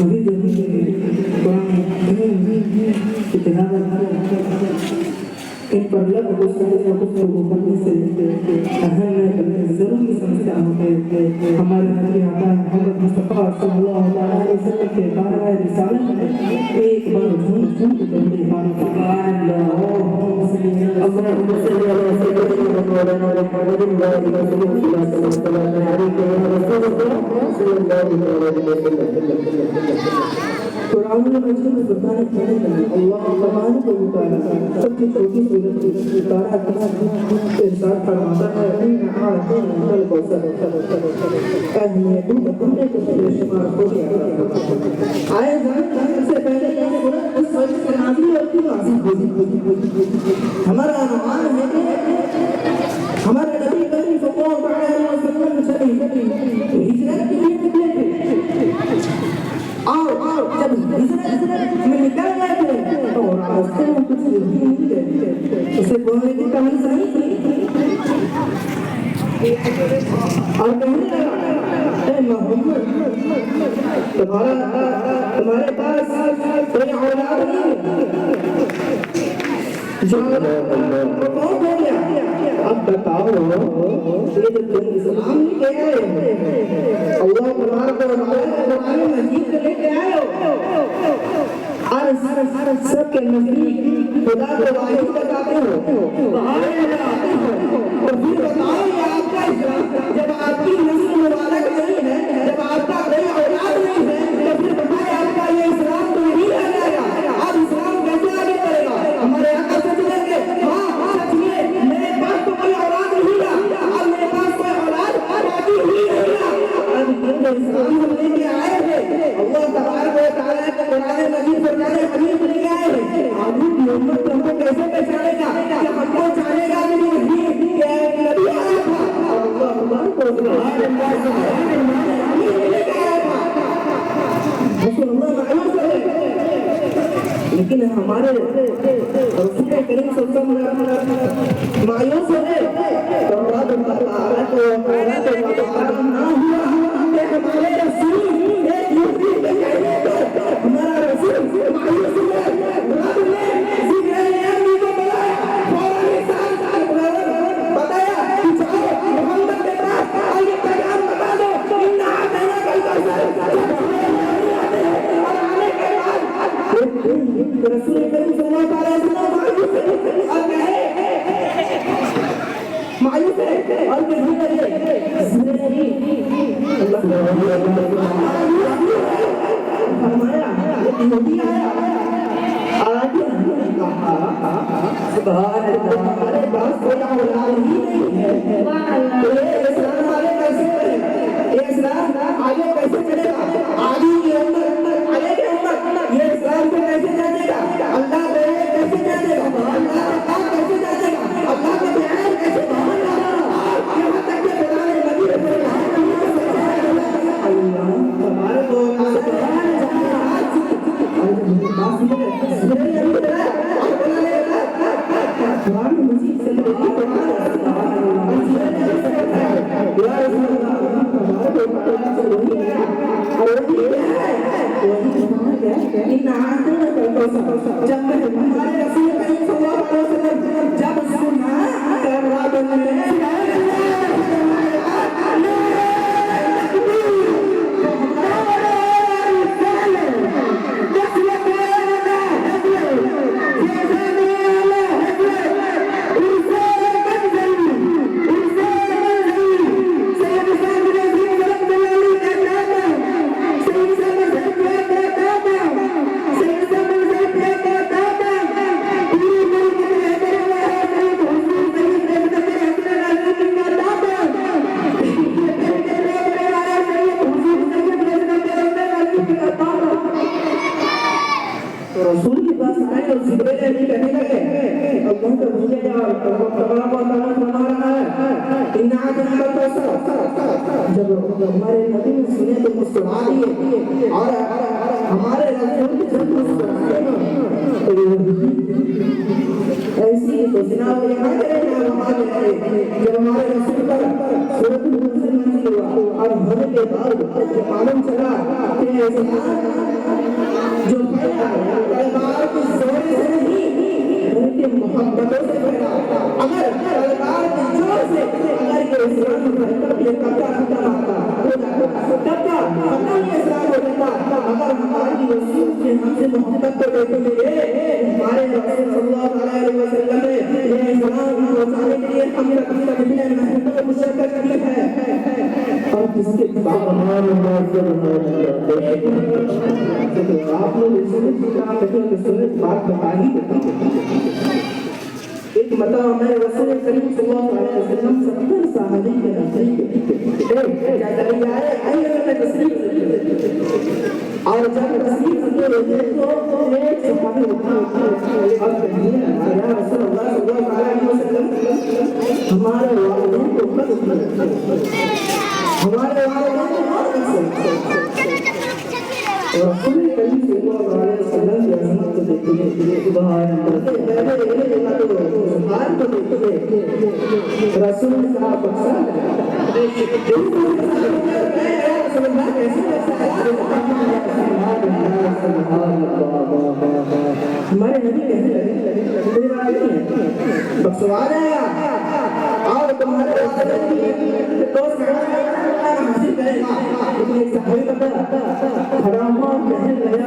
अभी देखिए कुरान किताब इन पर लग पुस्तकों पढ़ने से अहम जरूरी समझता हूँ कि हमारे नबी मोहम्मद मुस्तफा सल्लल्लाहु अलैहि वसल्लम के बारे रिसालत में एक बार झूठ बोलते हैं अल्लाहुम्मा सल्ली अला सय्यिदना मौलाना मुहम्मद व अला रसूलिल्लाह सल्लल्लाहु अलैहि वसल्लम। कुरान में बताने अल्लाह तबारक व तआला सबसे छोटी सूरत इतारा इरशाद फरमाता है इन्ना अअतैनाकल कौसर अहमियत बंदे को बेशुमार हो गया आए से पहले ये सूरत उस वजह से नाज़िल होती है हमारा अनुमान है कि हमारे नबी करीम सल्लल्लाहु अलैहि वसल्लम से हिजरत के लिए निकले थे और जब हिजरत में निकल गए थे तो रास्ते में कुछ नहीं थे उसे बोलने की तमीज नहीं थी और कहने लगा मोहम्मद तुम्हारे पास कोई औलाद नहीं जो कौन हो गया अब बताओ ये जो तुम इस्लाम लेके आए अल्लाह तबारक व तआला कुरान मजीद लेके आए और सबके नजदीक खुदा को वाहिद बताते हो और फिर बताओ ये आपका इस्लाम जब आपकी नस्ल मुबारक नहीं है जब आपका कोई औलाद नहीं है तो फिर बताए आपका ये इस्लाम तो नहीं रह जाएगा अब इस्लाम कैसे आगे बढ़ेगा हमारे आका सच लेंगे हाँ सच में मेरे पास तो कोई औलाद नहीं है अब मेरे पास कोई औलाद बाकी ही रहेगा अब इस्लाम हम लेके आए थे अल्लाह तबारक व तआला के कुरान मजीद फरमाने हदीस लेके आए हैं आदमी की उम्मत हमको कैसे पहचानेगा क्या हमको जानेगा कि नहीं क्या एक नबी आया था अल्लाह को सुभान अल्लाह लेके आया था मुसलमान मायूस है लेकिन हमारे रसूल करीम सल्लल्लाहु अलैहि वसल्लम मायूस है तो अल्लाह तआला को ना हुआ हमारे रसूल एक यूसी के कहने पे हमारा रसूल मायूस हुआ रब ने जिब्राइल को बुलाया फौरन इंसान बताया कि जाओ मोहम्मद के पास और ये पैगाम बता दो इन्ना अअतैनाकल कौसर और आने के बाद रसूल करीम सल्लल्लाहु अलैहि वसल्लम और कहे मायूस है और कहने लगे फरमाया यहूदी आया आज सुभान अल्लाह हमारे पास कोई औलाद ही नहीं है तो ये इस्लाम आगे कैसे चलेगा ये इस्लाम आगे कैसे चलेगा आगे की उम्मत आगे की उम्मत ये इस्लाम को कैसे जानेगा अल्लाह को कैसे जानेगा अल्लाह का कैसे जानेगा अल्लाह का बयान कैसे मानेगा यहाँ तक के कुरान मजीद में अल्लाह तबारक व जब सुना कर रसूल के पास आए और जिब्रील अमीन कहने लगे अल्लाह का भेजा यार तबारक व तआला फरमा रहा है इन्ना अतना कौसर। जब हमारे नबी ने सुने तो मुस्कुरा दिए और हमारे रसूल के जब मुस्कुराए ऐसी घोषणा हो यहाँ करें हमारे जब हमारे रसूल पर सूरत मुनज़िल नाज़िल हुआ और होने के बाद मालूम चला कि जो फैला तलवार की जोर से नहीं उनके मोहब्बतों से फैला। अगर तलवार की जोर से अगर ये इस्लाम का ये कब्जा खत्म हो जाता तब का खत्म ये इस्लाम हो जाता। अगर हमारी रसूल के हमसे मोहब्बत को देखते हुए हमारे रसूल सल्लल्लाहु अलैहि वसल्लम ने ये इस्लाम पहुंचाने के लिए हम तक कितने मेहनत और मुशक्कत की है और किसके बाद हमारे आप लोग सुने बात बताई। एक मतलब हमारे रसूल करीम सल्लल्लाहु अलैहि वसल्लम 70 सहाबी के नजदीक क्या करेंगे आए मैं तस्लीम और जब तस्लीम करते रहते तो एक सहाबी उठा और कहने लगा या रसूलुल्लाह सल्लल्लाहु अलैहि वसल्लम हमारे वालिदैन को मत हमारे वालिदैन को रसूल करीम सल्लल्लाहु अलैहि वसल्लम की अज़मत को देखिए सुभान अल्लाह। सुभान को देखिए रसूल साहब बख्शा हमारे नबी कहने लगे बख्शवा जाएगा और तुम्हारे दोस्त हासिल करेगा। एक सहाबी बता हरामा कहने लगा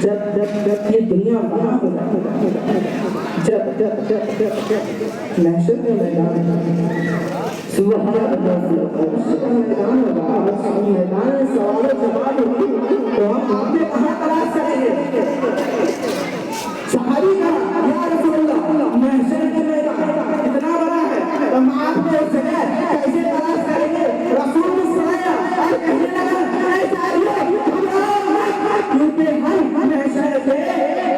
जब ये दुनिया बना जब महशर का मैदान सुबह मैदान मैदान सवालों जवाब होगी तो हम आपने कहाँ तलाश करेंगे। सहाबी का या रसूलल्लाह महशर का मैदान इतना बड़ा है हम आपने उस जगह कैसे तलाश करेंगे। रसूल ने सुनाया और कहने लगा ऐसा क्योंकि हम महशर के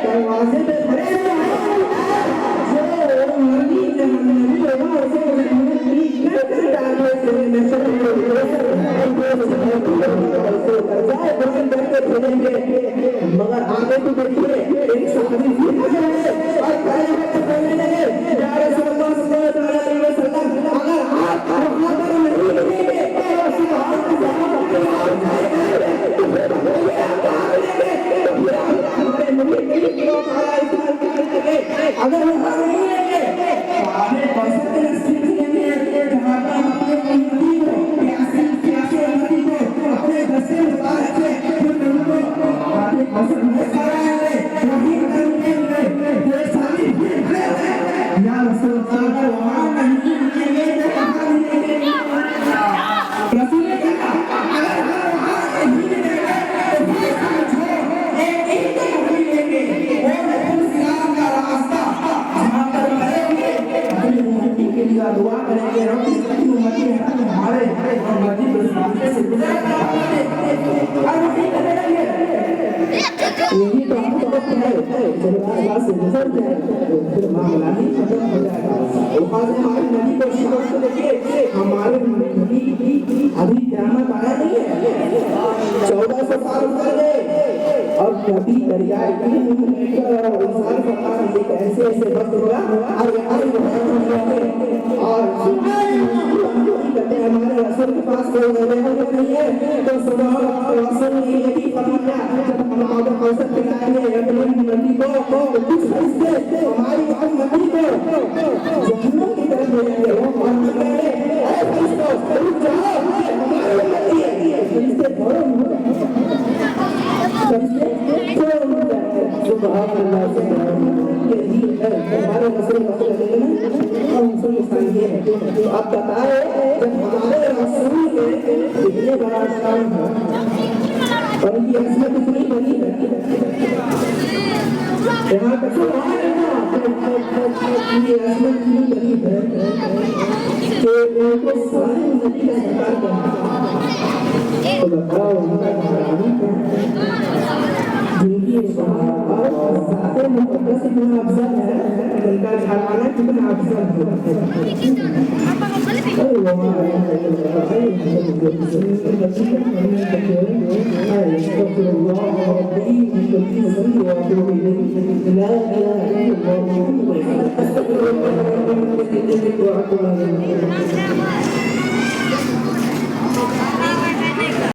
दरवाजे पे खड़े हैं जो मर्दी जहन्नमी होगा उसे डालने से महशर मगर आगे तो देखिए एक सहाबी और कहने लगे या रसूलुल्लाह सल्लल्लाहु अलैहि वसल्लम अगर आप वहां पर नहीं रहेंगे तो सुभान अगर वहां नहीं रहेंगे आगे बसते सीखेंगे जहां पर अपने उम्मती को प्यासे उम्मती को अपने दस्ते उतार के फिर उनको आगे बसर में कराएंगे वही करेंगे ये सारी या रसूलुल्लाह वहां नहीं मिलेंगे तो कहां मिलेंगे। रसूल ने कहा अगर वहां नहीं मिलेंगे तो ये समझो एक मिलेंगे वो इस्लाम का रास्ता जहां पर करेंगे अपनी उम्मती के लिए दुआ करेंगे रब इसकी उम्मती है हमारे उम्मती के सामने से गुजरना और वही करेंगे यही तो हम सबक है जब अल्लाह से गुजर जाए फिर मामला ही खत्म हो जाएगा। और हमारे नबी को शिकस्त देखिए हमारे नबी अभी क़यामत आया नहीं है 1400 साल गुजर गए और नबी दरिया इंसान का एक ऐसे ऐसे वक्त होगा और हमारे रसूल के पास कोई अवेलेबल नहीं है तो सुबह रसूल ने यही फरमाया जब हम आगे अवसर दिखाएंगे अपनी नबी को कुछ फरिश्ते हमारी उम्मती को जहन्नम की तरफ ले जाएंगे वो मानते हैं ऐ फरिश्तों रुक जाओ हमारी उम्मती है फरिश्ते फौरन सुभान अल्लाह यही है हमारे रसूल का आप बताए जब हमारे रसूल के कितने बड़ा काम है और उनकी असमत इतनी बड़ी है यहाँ तक ये असमत इतनी बड़ी है कि उनको सारी जिंदगी का सरकार करना तो बताओ उनका घराना क्या जिनकी ज़ाते मुक़द्दस इतना अफजल है उनका घराना कितना अफजल है